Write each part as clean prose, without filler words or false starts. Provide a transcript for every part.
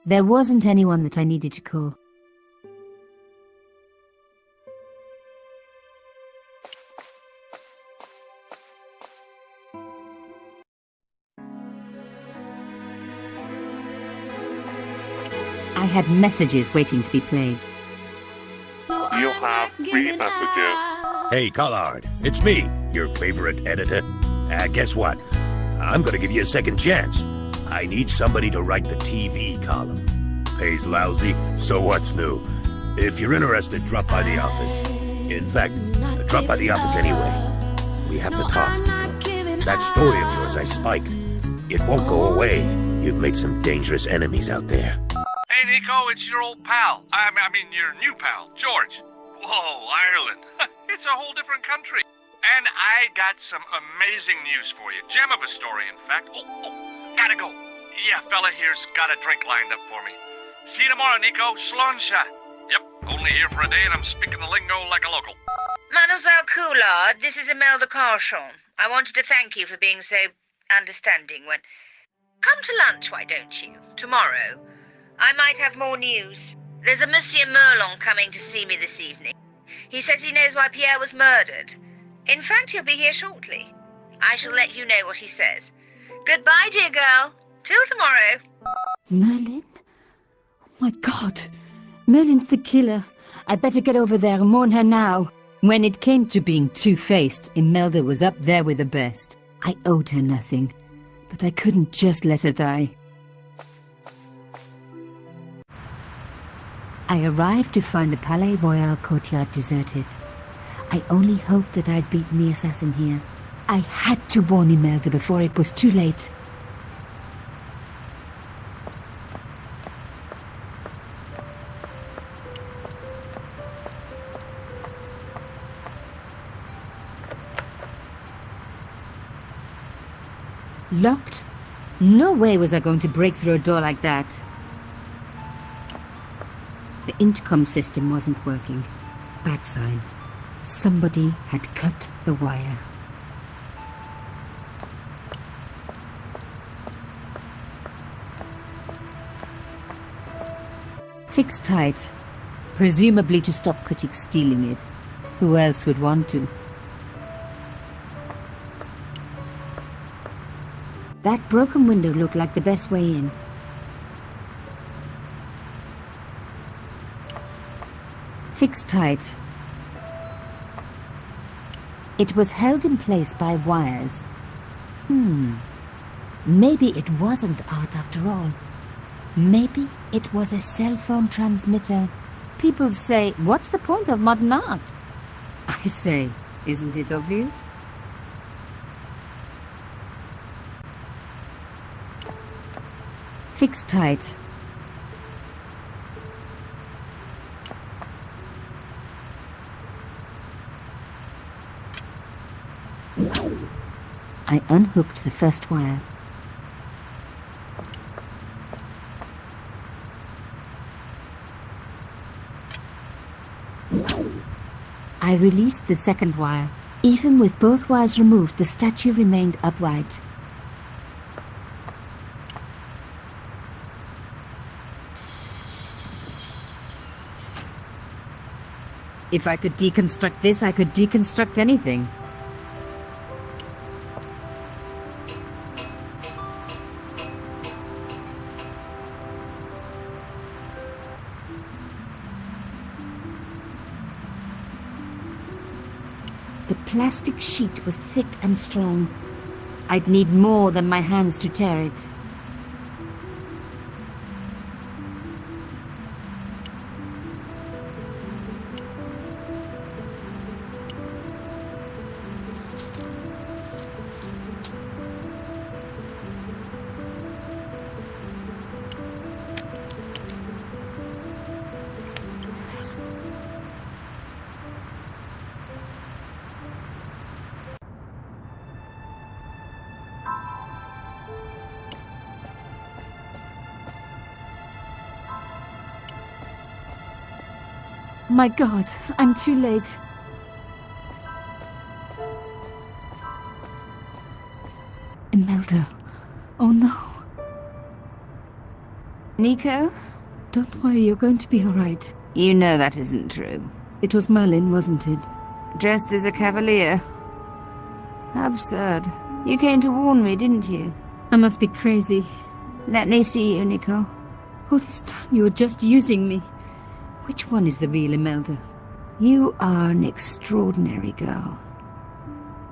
There wasn't anyone that I needed to call. I had messages waiting to be played. You have 3 messages. Hey, Collard, it's me, your favorite editor. Guess what? I'm gonna give you a second chance. I need somebody to write the TV column. Pays lousy, so what's new? If you're interested, drop by the office. In fact, drop by the office anyway. We have to talk. That story of yours I spiked. It won't go away. You've made some dangerous enemies out there. Hey, Nico, it's your old pal. I mean, your new pal, George. Whoa, Ireland. It's a whole different country. And I got some amazing news for you. Gem of a story, in fact. Oh, gotta go. Yeah, fella here's got a drink lined up for me. See you tomorrow, Nico. Slàinte. Yep, only here for a day and I'm speaking the lingo like a local. Mademoiselle Coulard, this is Imelda Carchon. I wanted to thank you for being so understanding when... Come to lunch, why don't you? Tomorrow. I might have more news. There's a Monsieur Merlon coming to see me this evening. He says he knows why Pierre was murdered. In fact, he'll be here shortly. I shall let you know what he says. Goodbye, dear girl. Till tomorrow. Merlin? Oh my God. Merlin's the killer. I better get over there and warn her now. When it came to being two-faced, Imelda was up there with the best. I owed her nothing, but I couldn't just let her die. I arrived to find the Palais Royale courtyard deserted. I only hoped that I'd beaten the assassin here. I had to warn Imelda before it was too late. Locked? No way was I going to break through a door like that. The intercom system wasn't working. Bad sign. Somebody had cut the wire. Fixed tight. Presumably to stop critics stealing it. Who else would want to? That broken window looked like the best way in. Fixed tight. It was held in place by wires. Maybe it wasn't art after all. Maybe it was a cell phone transmitter. People say, what's the point of modern art? I say, isn't it obvious? Fixed tight. I unhooked the first wire. I released the second wire. Even with both wires removed, the statue remained upright. If I could deconstruct this, I could deconstruct anything. The plastic sheet was thick and strong. I'd need more than my hands to tear it. My God, I'm too late. Imelda. Oh no. Nico? Don't worry, you're going to be all right. You know that isn't true. It was Merlin, wasn't it? Dressed as a cavalier. How absurd. You came to warn me, didn't you? I must be crazy. Let me see you, Nico. All this time you were just using me. Which one is the real Imelda? You are an extraordinary girl.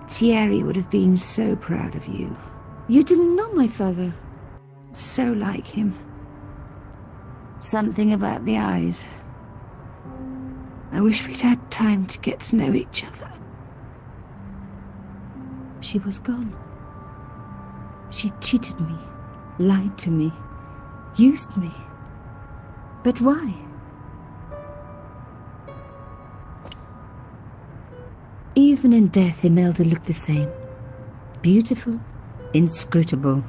Thierry would have been so proud of you. You didn't know my father. So like him. Something about the eyes. I wish we'd had time to get to know each other. She was gone. She cheated me, lied to me, used me. But why? Even in death, Imelda looked the same. Beautiful, inscrutable.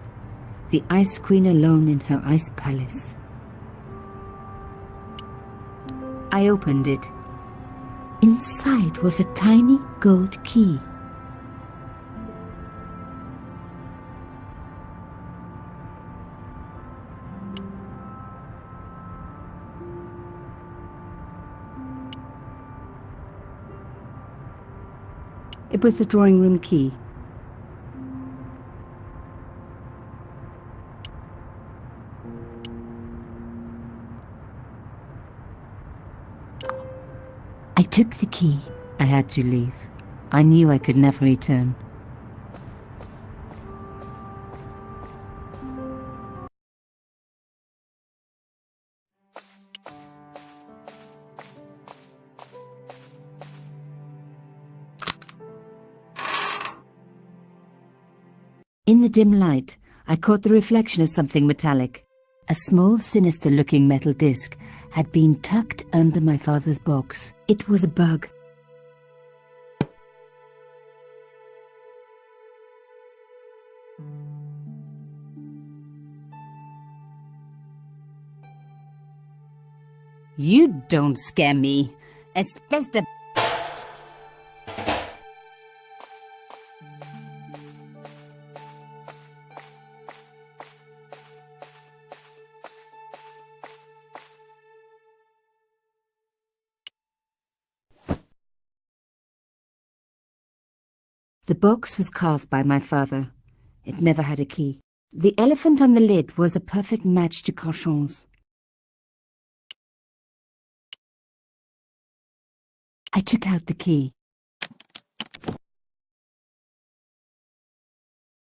The Ice Queen alone in her ice palace. I opened it. Inside was a tiny gold key. It was the drawing room key. I took the key. I had to leave. I knew I could never return. In the dim light, I caught the reflection of something metallic. A small, sinister-looking metal disc had been tucked under my father's box. It was a bug. You don't scare me. Espèce de... The box was carved by my father. It never had a key. The elephant on the lid was a perfect match to Cochon's. I took out the key.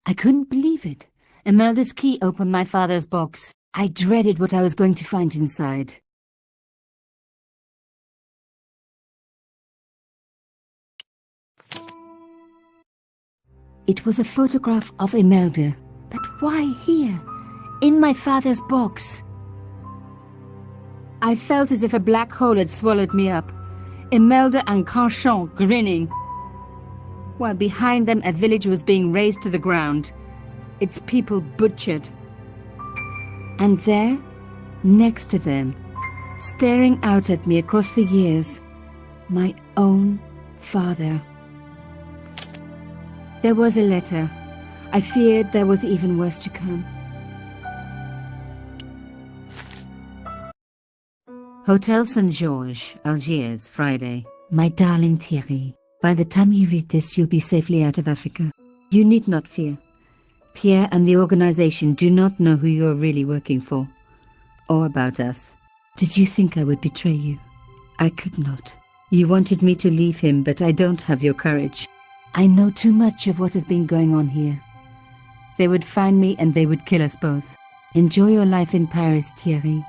I couldn't believe it. Imelda's key opened my father's box. I dreaded what I was going to find inside. It was a photograph of Imelda. But why here? In my father's box? I felt as if a black hole had swallowed me up. Imelda and Carchon grinning. While behind them a village was being razed to the ground. Its people butchered. And there, next to them, staring out at me across the years, my own father. There was a letter. I feared there was even worse to come. Hotel Saint-Georges, Algiers, Friday. My darling Thierry, by the time you read this, you'll be safely out of Africa. You need not fear. Pierre and the organization do not know who you're really working for, or about us. Did you think I would betray you? I could not. You wanted me to leave him, but I don't have your courage. I know too much of what has been going on here. They would find me and they would kill us both. Enjoy your life in Paris, Thierry.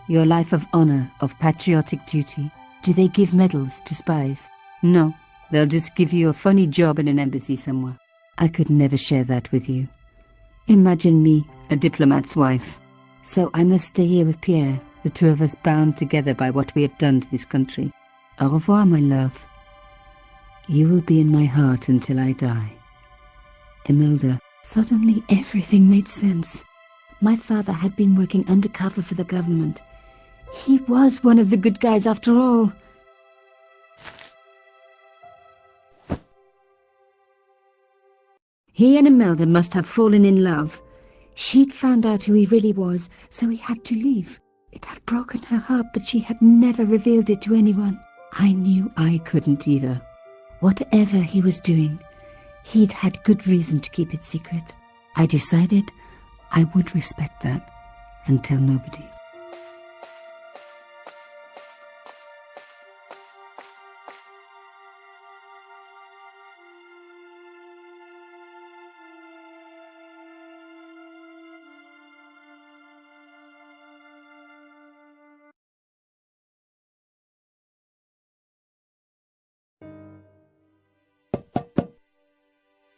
Your life of honor, of patriotic duty. Do they give medals to spies? No, they'll just give you a funny job in an embassy somewhere. I could never share that with you. Imagine me, a diplomat's wife. So I must stay here with Pierre, the two of us bound together by what we have done to this country. Au revoir, my love. You will be in my heart until I die. Imelda. Suddenly everything made sense. My father had been working undercover for the government. He was one of the good guys after all. He and Imelda must have fallen in love. She'd found out who he really was, so he had to leave. It had broken her heart, but she had never revealed it to anyone. I knew I couldn't either. Whatever he was doing, he'd had good reason to keep it secret. I decided I would respect that and tell nobody.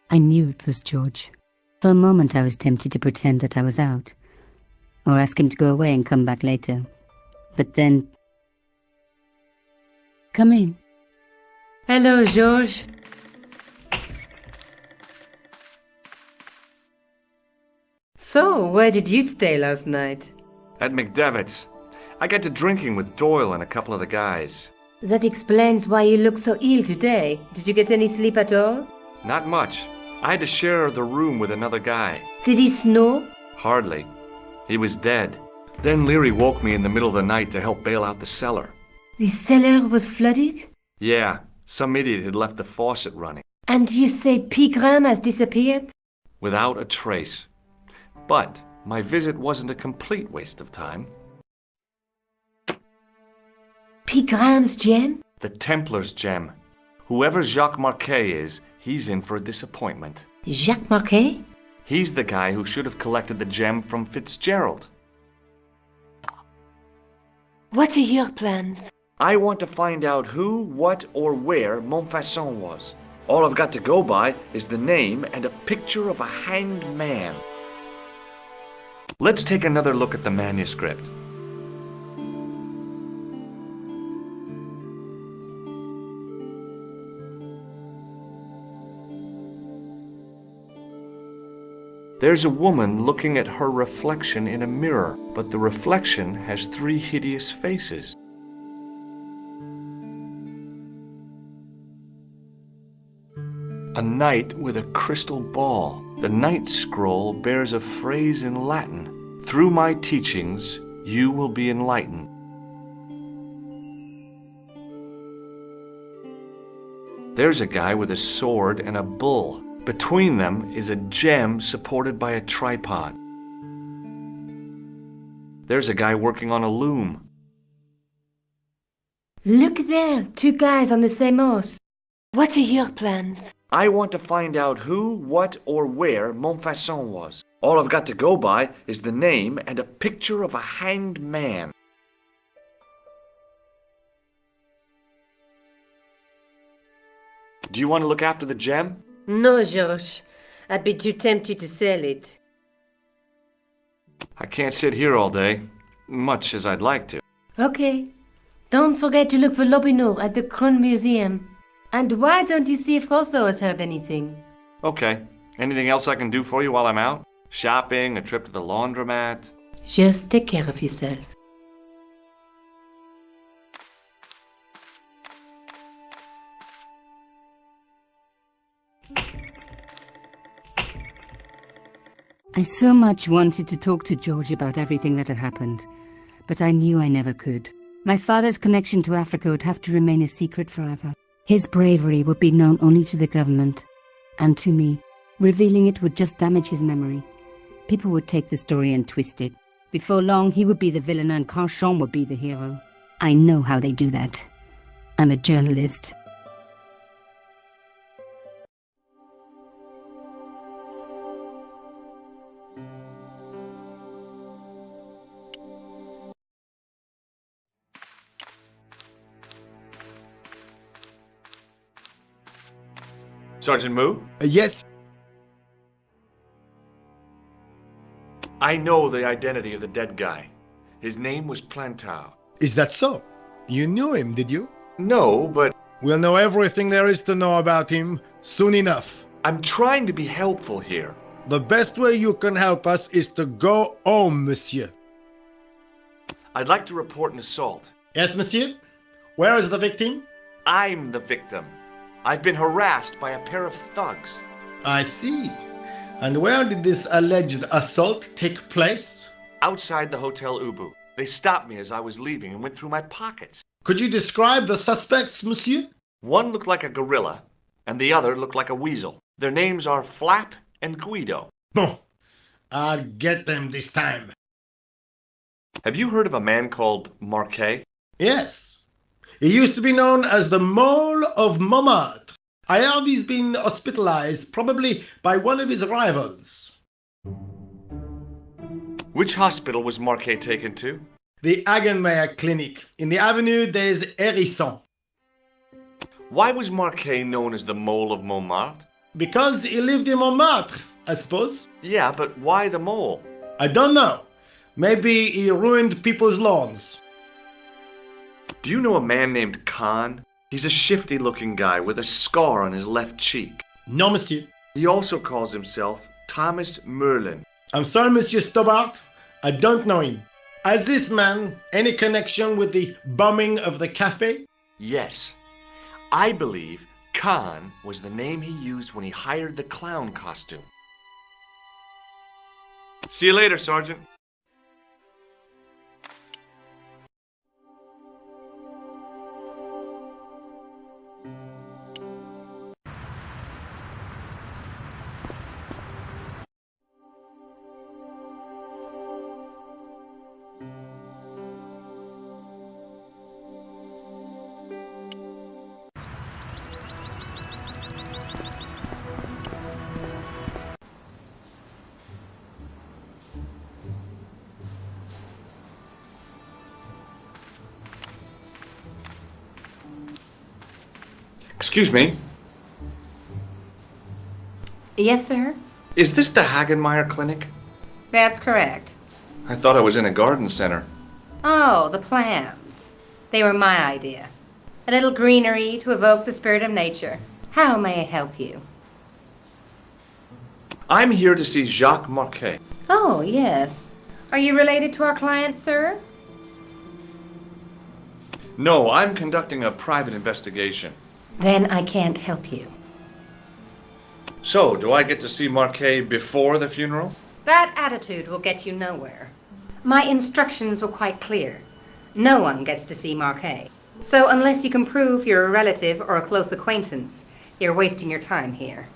I knew it was George. For a moment I was tempted to pretend that I was out, or ask him to go away and come back later. But then... Come in. Hello, George. So, where did you stay last night? At McDevitt's. I got to drinking with Doyle and a couple of the guys. That explains why you look so ill today. Did you get any sleep at all? Not much. I had to share the room with another guy. Did he snore? Hardly. He was dead. Then Leary woke me in the middle of the night to help bail out the cellar. The cellar was flooded? Yeah, some idiot had left the faucet running. And you say Pegram has disappeared? Without a trace. But my visit wasn't a complete waste of time. Pegram's gem? The Templar's gem. Whoever Jacques Marquet is, he's in for a disappointment. Jacques Marquet? He's the guy who should have collected the gem from Fitzgerald. What are your plans? I want to find out who, what, or where Montfaucon was. All I've got to go by is the name and a picture of a hanged man. Let's take another look at the manuscript. There's a woman looking at her reflection in a mirror, but the reflection has 3 hideous faces. A knight with a crystal ball. The knight's scroll bears a phrase in Latin. Through my teachings, you will be enlightened. There's a guy with a sword and a bull. Between them is a gem supported by a tripod. There's a guy working on a loom. Look there, 2 guys on the same horse. What are your plans? I want to find out who, what, or where Montfaucon was. All I've got to go by is the name and a picture of a hanged man. Do you want to look after the gem? No, George. I'd be too tempted to sell it. I can't sit here all day, much as I'd like to. Okay. Don't forget to look for Lopinot at the Kron Museum. And why don't you see if Rousseau has heard anything? Okay. Anything else I can do for you while I'm out? Shopping, a trip to the laundromat? Just take care of yourself. I so much wanted to talk to George about everything that had happened, but I knew I never could. My father's connection to Africa would have to remain a secret forever. His bravery would be known only to the government and to me. Revealing it would just damage his memory. People would take the story and twist it. Before long, he would be the villain and Carchon would be the hero. I know how they do that. I'm a journalist. Sergeant Moo? Yes. I know the identity of the dead guy. His name was Plantow. Is that so? You knew him, did you? No, but We'll know everything there is to know about him soon enough. I'm trying to be helpful here. The best way you can help us is to go home, monsieur. I'd like to report an assault. Yes, monsieur? Where is the victim? I'm the victim. I've been harassed by a pair of thugs. I see. And where did this alleged assault take place? Outside the Hotel Ubu. They stopped me as I was leaving and went through my pockets. Could you describe the suspects, monsieur? One looked like a gorilla, and the other looked like a weasel. Their names are Flap and Guido. Bon, I'll get them this time. Have you heard of a man called Marquet? Yes. He used to be known as the Mole of Montmartre. I heard he's been hospitalized, probably by one of his rivals. Which hospital was Marquet taken to? The Hagenmeyer Clinic, in the Avenue des Hérissons. Why was Marquet known as the Mole of Montmartre? Because he lived in Montmartre, I suppose. Yeah, but why the mole? I don't know. Maybe he ruined people's lawns. Do you know a man named Kahn? He's a shifty-looking guy with a scar on his left cheek. No, monsieur. He also calls himself Thomas Merlin. I'm sorry, Monsieur Stobart. I don't know him. Has this man any connection with the bombing of the cafe? Yes. I believe Kahn was the name he used when he hired the clown costume. See you later, Sergeant. Excuse me. Yes, sir? Is this the Hagenmeyer Clinic? That's correct. I thought I was in a garden center. Oh, the plants. They were my idea. A little greenery to evoke the spirit of nature. How may I help you? I'm here to see Jacques Marquet. Oh, yes. Are you related to our client, sir? No, I'm conducting a private investigation. Then I can't help you. So, do I get to see Marquet before the funeral? That attitude will get you nowhere. My instructions were quite clear. No one gets to see Marquet. So unless you can prove you're a relative or a close acquaintance, you're wasting your time here.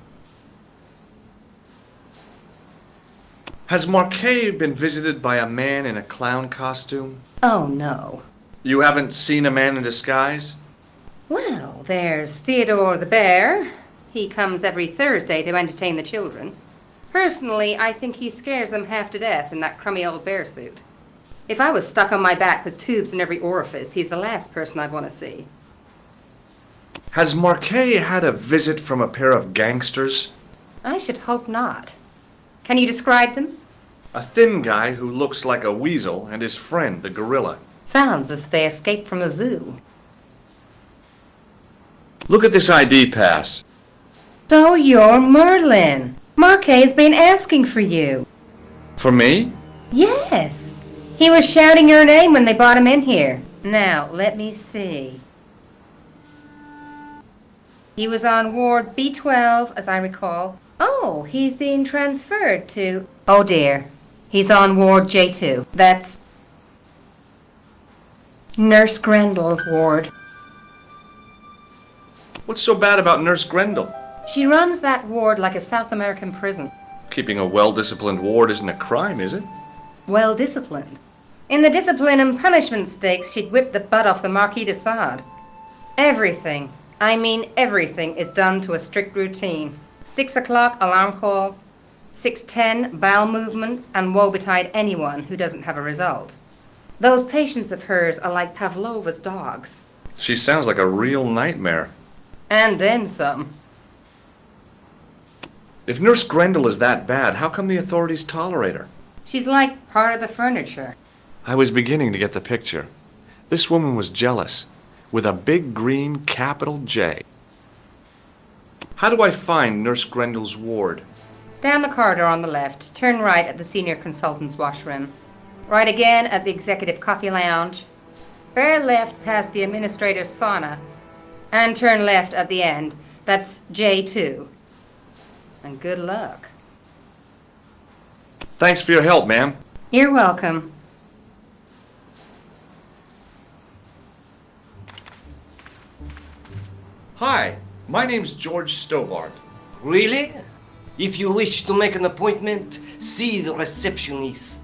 Has Marquet been visited by a man in a clown costume? Oh, no. You haven't seen a man in disguise? Well, there's Theodore the Bear. He comes every Thursday to entertain the children. Personally, I think he scares them half to death in that crummy old bear suit. If I was stuck on my back with tubes in every orifice, he's the last person I'd want to see. Has Marquet had a visit from a pair of gangsters? I should hope not. Can you describe them? A thin guy who looks like a weasel and his friend, the gorilla. Sounds as if they escaped from a zoo. Look at this ID pass. So you're Merlin. Marquet's been asking for you. For me? Yes. He was shouting your name when they brought him in here. Now, let me see. He was on Ward B12, as I recall. Oh, he's being transferred to... Oh, dear. He's on Ward J2. That's Nurse Grendel's ward. What's so bad about Nurse Grendel? She runs that ward like a South American prison. Keeping a well-disciplined ward isn't a crime, is it? Well disciplined. In the discipline and punishment stakes, she'd whip the butt off the Marquis de Sade. Everything, I mean everything, is done to a strict routine. 6 o'clock alarm call, 6:10 bowel movements, and woe betide anyone who doesn't have a result. Those patients of hers are like Pavlova's dogs. She sounds like a real nightmare. And then some. If Nurse Grendel is that bad, how come the authorities tolerate her? She's like part of the furniture. I was beginning to get the picture. This woman was jealous, with a big green capital J. How do I find Nurse Grendel's ward? Down the corridor on the left, turn right at the senior consultant's washroom. Right again at the executive coffee lounge. Bear left past the administrator's sauna. And turn left at the end. That's J2. And good luck. Thanks for your help, ma'am. You're welcome. Hi, my name's George Stobart. Really? If you wish to make an appointment, see the receptionist.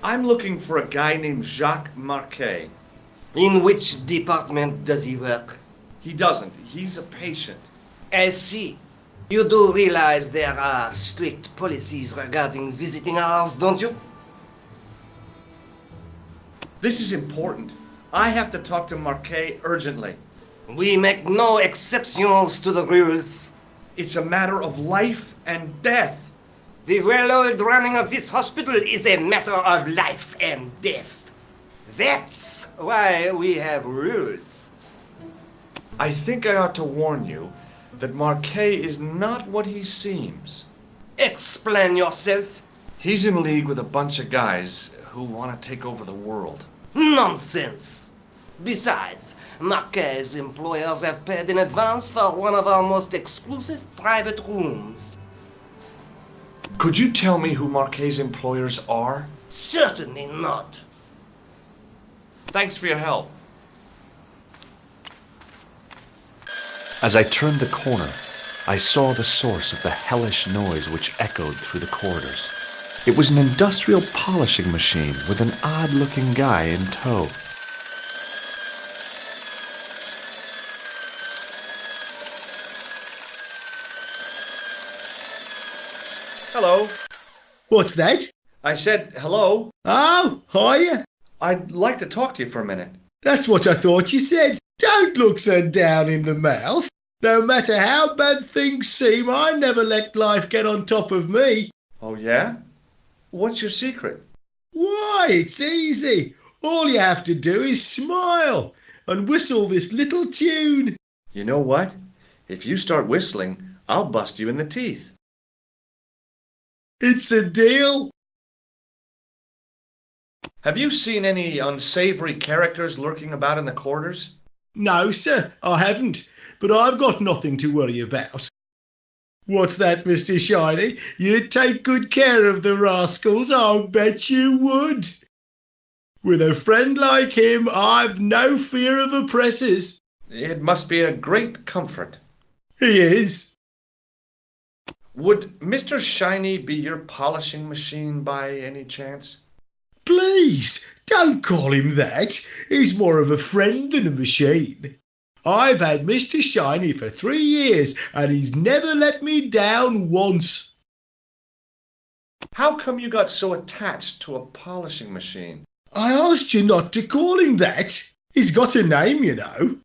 I'm looking for a guy named Jacques Marquet. In which department does he work? He doesn't. He's a patient. I see. You do realize there are strict policies regarding visiting hours, don't you? This is important. I have to talk to Marquet urgently. We make no exceptions to the rules. It's a matter of life and death. The well-oiled running of this hospital is a matter of life and death. That's why we have rules. I think I ought to warn you that Marquet is not what he seems. Explain yourself. He's in league with a bunch of guys who want to take over the world. Nonsense. Besides, Marquet's employers have paid in advance for one of our most exclusive private rooms. Could you tell me who Marquet's employers are? Certainly not. Thanks for your help. As I turned the corner, I saw the source of the hellish noise which echoed through the corridors. It was an industrial polishing machine with an odd-looking guy in tow. Hello. What's that? I said hello. Oh, hiya. I'd like to talk to you for a minute. That's what I thought you said. Don't look so down in the mouth. No matter how bad things seem, I never let life get on top of me. Oh, yeah? What's your secret? Why, it's easy. All you have to do is smile and whistle this little tune. You know what? If you start whistling, I'll bust you in the teeth. It's a deal. Have you seen any unsavory characters lurking about in the corridors? No, sir, I haven't. But I've got nothing to worry about. What's that, Mr. Shiny? You'd take good care of the rascals, I'll bet you would. With a friend like him, I've no fear of oppressors. It must be a great comfort. He is. Would Mr. Shiny be your polishing machine by any chance? Please, don't call him that. He's more of a friend than a machine. I've had Mr. Shiny for 3 years, and he's never let me down once. How come you got so attached to a polishing machine? I asked you not to call him that. He's got a name, you know.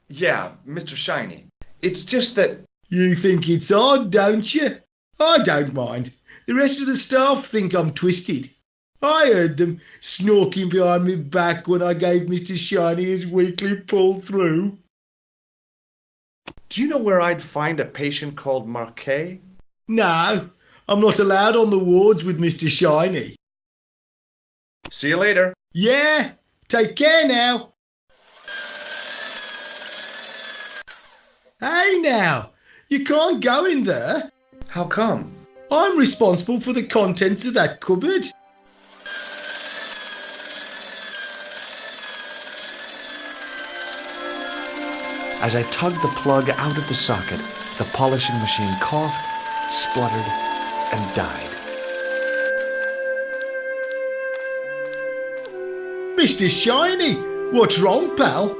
Yeah, Mr. Shiny. It's just that... You think it's odd, don't you? I don't mind. The rest of the staff think I'm twisted. I heard them snorking behind my back when I gave Mr. Shiny his weekly pull-through. Do you know where I'd find a patient called Marquet? No, I'm not allowed on the wards with Mr. Shiny. See you later. Yeah, take care now. Hey now, you can't go in there. How come? I'm responsible for the contents of that cupboard. As I tugged the plug out of the socket, the polishing machine coughed, spluttered, and died. Mr. Shiny, what's wrong, pal?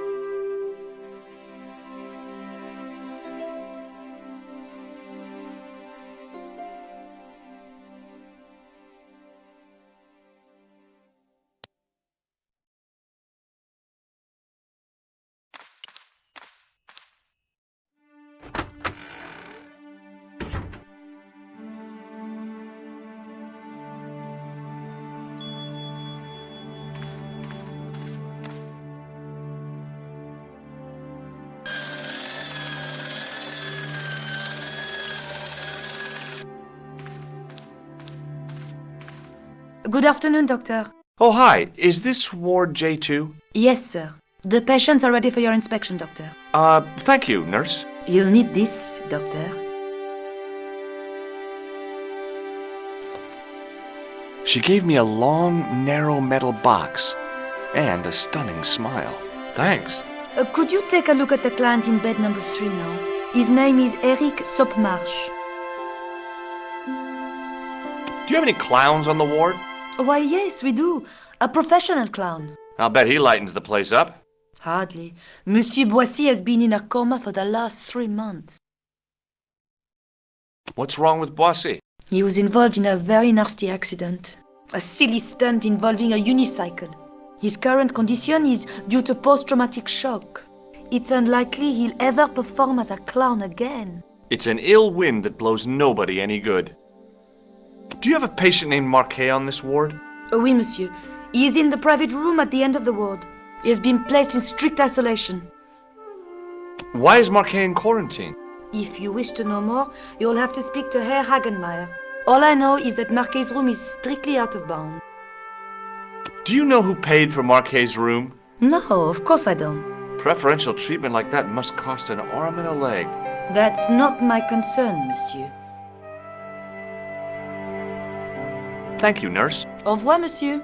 Good afternoon, Doctor. Oh, hi. Is this Ward J2? Yes, sir. The patients are ready for your inspection, Doctor. Thank you, nurse. You'll need this, Doctor. She gave me a long, narrow metal box and a stunning smile. Thanks. Could you take a look at the client in bed number 3 now? His name is Eric Sopmarsh. Do you have any clowns on the ward? Why, yes, we do. A professional clown. I'll bet he lightens the place up. Hardly. Monsieur Boissy has been in a coma for the last 3 months. What's wrong with Boissy? He was involved in a very nasty accident. A silly stunt involving a unicycle. His current condition is due to post-traumatic shock. It's unlikely he'll ever perform as a clown again. It's an ill wind that blows nobody any good. Do you have a patient named Marquet on this ward? Oui, monsieur. He is in the private room at the end of the ward. He has been placed in strict isolation. Why is Marquet in quarantine? If you wish to know more, you'll have to speak to Herr Hagenmeier. All I know is that Marquet's room is strictly out of bounds. Do you know who paid for Marquet's room? No, of course I don't. Preferential treatment like that must cost an arm and a leg. That's not my concern, monsieur. Thank you, nurse. Au revoir, monsieur.